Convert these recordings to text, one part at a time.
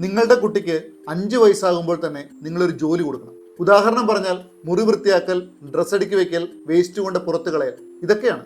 നിങ്ങളുടെ കുട്ടിക്ക് 5 വയസ്സാകുമ്പോൾ തന്നെ നിങ്ങളൊരു ജോലി കൊടുക്കണം. ഉദാഹരണം പറഞ്ഞാൽ മുറി വൃത്തിയാക്കൽ, ഡ്രസ്സ് അടുക്കി വയ്ക്കൽ, വേസ്റ്റ് കൊണ്ട് പുറത്തു കളയൽ, ഇതൊക്കെയാണ്.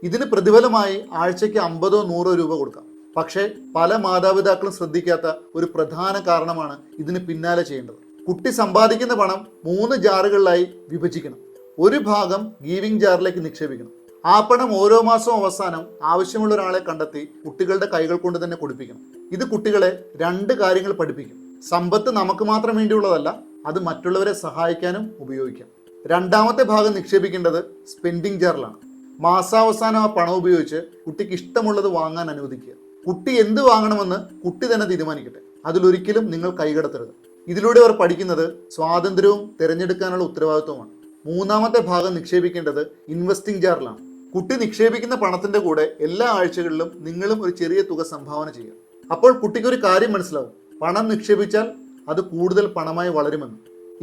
ഇതിന് പ്രതിഫലമായി ആഴ്ചയ്ക്ക് 50-100 രൂപ കൊടുക്കാം. പക്ഷേ പല മാതാപിതാക്കളും ശ്രദ്ധിക്കാത്ത ഒരു പ്രധാന കാരണമാണ് ഇതിന് പിന്നാലെ ചെയ്യേണ്ടത്. കുട്ടി സമ്പാദിക്കുന്ന പണം 3 ജാറുകളിലായി വിഭജിക്കണം. ഒരു ഭാഗം ഗീവിംഗ് ജാറിലേക്ക് നിക്ഷേപിക്കണം. ആ പണം ഓരോ മാസവും അവസാനം ആവശ്യമുള്ള ഒരാളെ കണ്ടെത്തി കുട്ടികളുടെ കൈകൾ കൊണ്ട് തന്നെ കൊടുപ്പിക്കണം. ഇത് കുട്ടികളെ 2 കാര്യങ്ങൾ പഠിപ്പിക്കും. സമ്പത്ത് നമുക്ക് മാത്രം വേണ്ടിയുള്ളതല്ല, അത് മറ്റുള്ളവരെ സഹായിക്കാനും ഉപയോഗിക്കാം. രണ്ടാമത്തെ ഭാഗം നിക്ഷേപിക്കേണ്ടത് സ്പെൻഡിങ് ജാറിലാണ്. മാസാവസാനം ആ പണം ഉപയോഗിച്ച് കുട്ടിക്ക് ഇഷ്ടമുള്ളത് വാങ്ങാൻ അനുവദിക്കുക. കുട്ടി എന്ത് വാങ്ങണമെന്ന് കുട്ടി തന്നെ തീരുമാനിക്കട്ടെ. അതിലൊരിക്കലും നിങ്ങൾ കൈകടത്തരുത്. ഇതിലൂടെ അവർ പഠിക്കുന്നത് സ്വാതന്ത്ര്യവും തിരഞ്ഞെടുക്കാനുള്ള ഉത്തരവാദിത്വമാണ്. മൂന്നാമത്തെ ഭാഗം നിക്ഷേപിക്കേണ്ടത് ഇൻവെസ്റ്റിംഗ് ജാറിലാണ്. കുട്ടി നിക്ഷേപിക്കുന്ന പണത്തിന്റെ കൂടെ എല്ലാ ആഴ്ചകളിലും നിങ്ങളും ഒരു ചെറിയ തുക സംഭാവന ചെയ്യുക. അപ്പോൾ കുട്ടിക്ക് ഒരു കാര്യം മനസ്സിലാവും, പണം നിക്ഷേപിച്ചാൽ അത് കൂടുതൽ പണമായി വളരുമെന്ന്.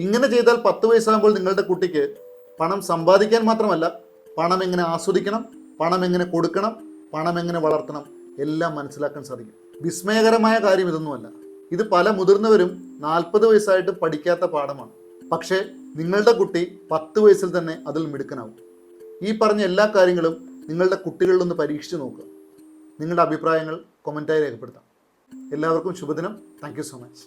ഇങ്ങനെ ചെയ്താൽ 10 വയസ്സാകുമ്പോൾ നിങ്ങളുടെ കുട്ടിക്ക് പണം സമ്പാദിക്കാൻ മാത്രമല്ല, പണം എങ്ങനെ ആസ്വദിക്കണം, പണം എങ്ങനെ കൊടുക്കണം, പണം എങ്ങനെ വളർത്തണം എല്ലാം മനസ്സിലാക്കാൻ സാധിക്കും. വിസ്മയകരമായ കാര്യം ഇതൊന്നുമല്ല. ഇത് പല മുതിർന്നവരും 40 വയസ്സായിട്ട് പഠിക്കാത്ത പാഠമാണ്. പക്ഷേ നിങ്ങളുടെ കുട്ടി 10 വയസ്സിൽ തന്നെ അതിൽ മിടുക്കനാവും. ഈ പറഞ്ഞ എല്ലാ കാര്യങ്ങളും നിങ്ങളുടെ കുട്ടികളിലൊന്ന് പരീക്ഷിച്ച് നോക്കുക. നിങ്ങളുടെ അഭിപ്രായങ്ങൾ കമൻറ്റായി രേഖപ്പെടുത്താം. എല്ലാവർക്കും ശുഭദിനം. Thank you so much.